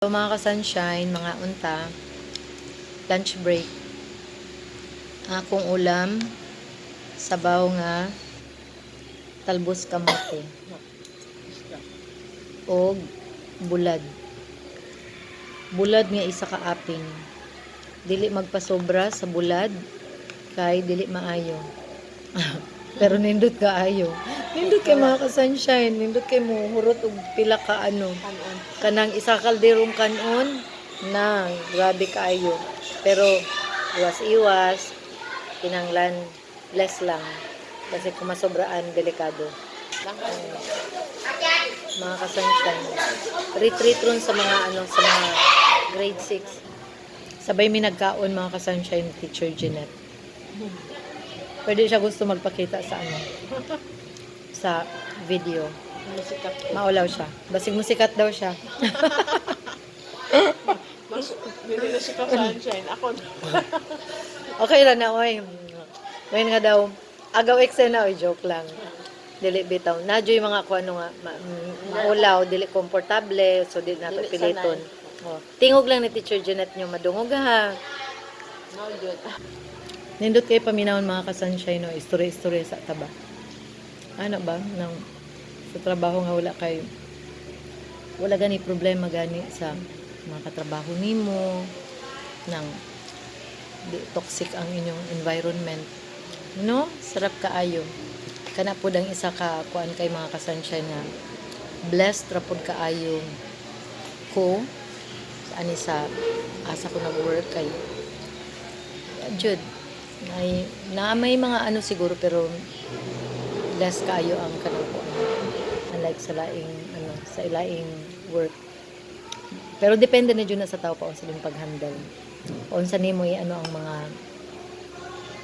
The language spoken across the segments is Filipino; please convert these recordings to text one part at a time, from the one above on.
So mga ka-sunshine, mga unta, lunch break. Akong ulam, sabaw nga, talbos kamote. O bulad. Bulad nga isa ka aping. Dili magpasobra sa bulad, kay dili maayo. Pero nindot kaayo. Nindot kay mga ka-sunshine, nindot kay mo hurot og pila ka kanang isa kalderong kanon na grabe kaayo. Pero iwas-iwas, kinanglan less lang kasi kung masobraan delikado. Mga ka-sunshine, retreat ron sa mga sa mga grade 6. Sabay mi nagkaon mga ka-sunshine teacher Jeanette. Pwede siya gusto magpakita sa sa video. Maulaw siya. Basig musikat daw siya. Hindi na siya ka-sunshine. Ako na. Okay lang na, oy. Ngayon nga daw, agaw eksena, oy, joke lang. Dili bitaw. Nadyo yung mga maulaw, dili komportable, so dili nato piliton. Oh. Tingog lang ni Teacher Jeanette nyo, madungog ha. No, good. Nindot kayo paminahon mga ka-sunshine, no? Istorya-istorya sa taba. Ano ba? Sa trabaho nga wala gani problema gani sa mga katrabaho nimo nang toxic ang inyong environment. No? Sarap kaayo. Kana pud ang isa ka kuan kay mga ka-sunshine nga blessed ra pud kaayo ko ani sa asa ko nag-work kay jud may mga siguro pero less kaayo ang kanang kuan unlike sa laing sa ilaing work. Pero depende na jud na sa tao pa sa imong pag-handle. Unsa nimo ang mga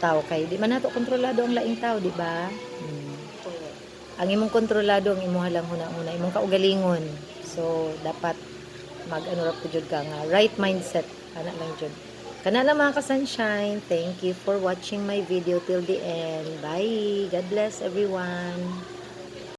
tao kay di man nato kontrolado ang laing tao, di ba? Ang imong kontrolado ang imong lang huna-huna, imong kaugalingon. So dapat ra pud jud ka nga right mindset ana lang jud. Kana lang mga ka-sunshine, thank you for watching my video till the end. Bye. God bless everyone.